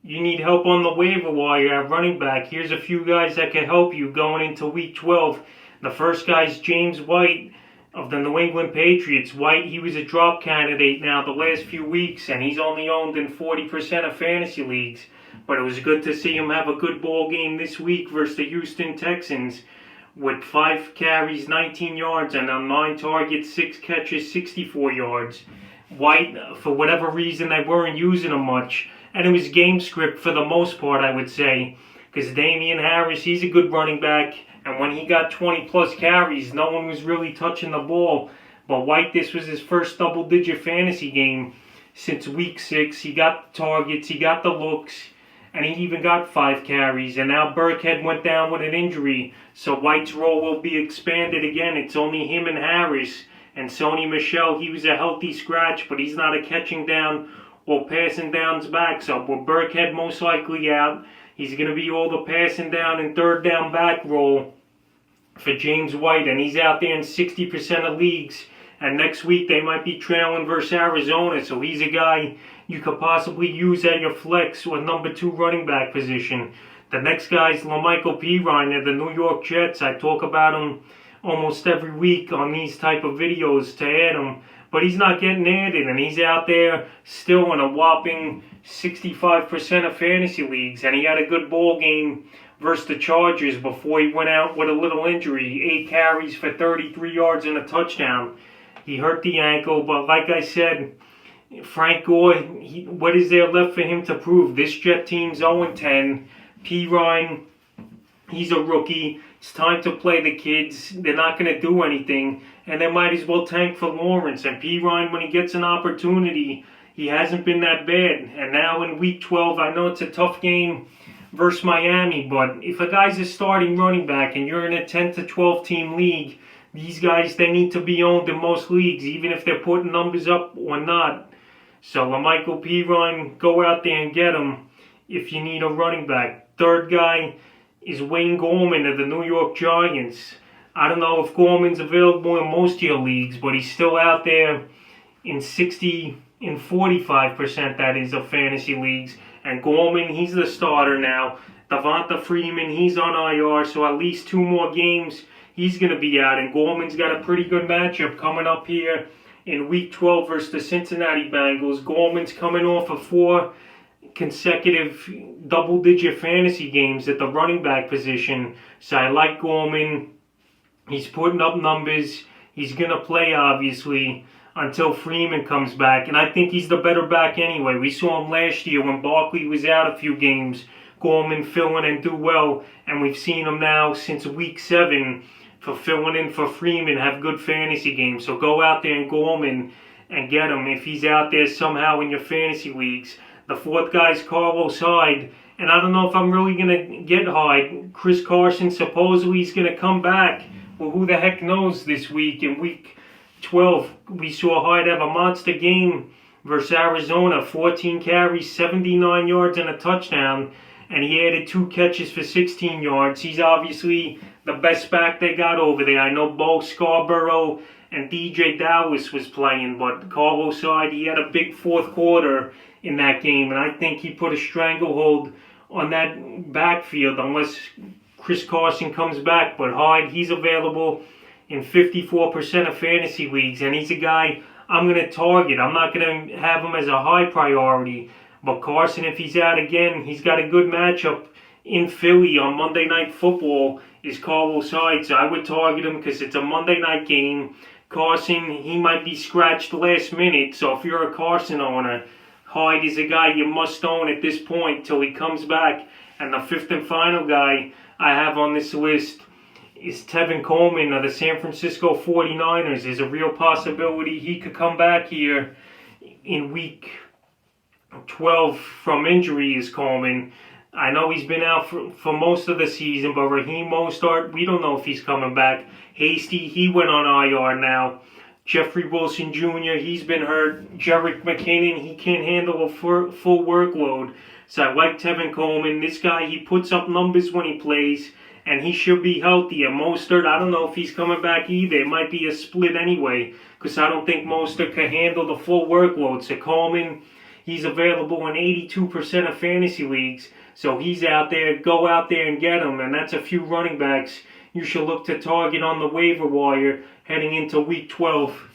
you need help on the waiver wire at running back, here's a few guys that can help you going into week 12. The first guy is James White of the New England Patriots. White, he was a drop candidate now the last few weeks, and he's only owned in 40% of fantasy leagues. But it was good to see him have a good ball game this week versus the Houston Texans with 5 carries, 19 yards, and on 9 targets, 6 catches, 64 yards. White, for whatever reason, they weren't using him much. And it was game script for the most part, I would say. Because Damian Harris, he's a good running back. And when he got 20-plus carries, no one was really touching the ball. But White, this was his first double-digit fantasy game since week 6. He got the targets, he got the looks, and he even got 5 carries. And now Burkhead went down with an injury, so White's role will be expanded again. It's only him and Harris. And Sony Michel, he was a healthy scratch, but he's not a catching down or passing downs back. So with Burkhead most likely out, he's going to be all the passing down and third down back role for James White. And he's out there in 60% of leagues. And next week they might be trailing versus Arizona. So he's a guy you could possibly use at your flex or number 2 running back position. The next guy is Lamichael Reiner, the New York Jets. I talk about him almost every week on these type of videos to add him, but he's not getting added, and he's out there still in a whopping 65% of fantasy leagues, and he had a good ball game versus the Chargers before he went out with a little injury. 8 carries for 33 yards and a touchdown. He hurt the ankle, but like I said, Frank Gore, what is there left for him to prove? This Jet team's 0-10. Ryan, he's a rookie. It's time to play the kids. They're not going to do anything, and they might as well tank for Lawrence. And Ryan, when he gets an opportunity, he hasn't been that bad. And now in week 12, I know it's a tough game versus Miami, but if a guy's a starting running back and you're in a 10 to 12 team league, these guys, they need to be owned in most leagues, even if they're putting numbers up or not. So Lamichael Ryan, go out there and get him if you need a running back. Third guy is Wayne Gorman of the New York Giants. I don't know if Gorman's available in most of your leagues, but he's still out there in 45%, that is, of fantasy leagues. And Gorman, he's the starter now. Devonta Freeman, he's on IR, so at least 2 more games he's going to be out. And Gorman's got a pretty good matchup coming up here in week 12 versus the Cincinnati Bengals. Gorman's coming off of 4 consecutive double-digit fantasy games at the running back position. So I like Gorman. He's putting up numbers. He's going to play, obviously, until Freeman comes back. And I think he's the better back anyway. We saw him last year when Barkley was out a few games. Gorman fill in and do well. And we've seen him now since week 7 for filling in for Freeman, have good fantasy games. So go out there and Gorman and get him if he's out there somehow in your fantasy leagues. The fourth guy's Carlos Hyde, and I don't know if I'm really going to get Hyde. Chris Carson supposedly is going to come back. Well, who the heck knows this week? In week 12, we saw Hyde have a monster game versus Arizona. 14 carries, 79 yards, and a touchdown. And he added 2 catches for 16 yards. He's obviously the best back they got over there. I know Bo Scarborough and DJ Dallas was playing, but Carlos Hyde, he had a big fourth quarter in that game, and I think he put a stranglehold on that backfield unless Chris Carson comes back. But Hyde, he's available in 54% of fantasy leagues, and he's a guy I'm going to target. I'm not going to have him as a high priority, but Carson, if he's out again, he's got a good matchup in Philly on Monday Night Football is Carlos Hyde, so I would target him because it's a Monday night game. Carson, he might be scratched last minute, so if you're a Carson owner, Hyde is a guy you must own at this point till he comes back. And the 5th and final guy I have on this list is Tevin Coleman of the San Francisco 49ers. There's a real possibility he could come back here in week 12 from injury, is Coleman. I know he's been out for most of the season, but Raheem Mostert, we don't know if he's coming back. Hasty, he went on IR now. Jeffrey Wilson Jr., he's been hurt. Jerick McKinnon, he can't handle a full workload. So I like Tevin Coleman. This guy, he puts up numbers when he plays, and he should be healthy. And Mostert, I don't know if he's coming back either. It might be a split anyway, because I don't think Mostert can handle the full workload. So Coleman, He's available in 82% of fantasy leagues. So he's out there. Go out there and get him. And that's a few running backs you should look to target on the waiver wire heading into Week 12.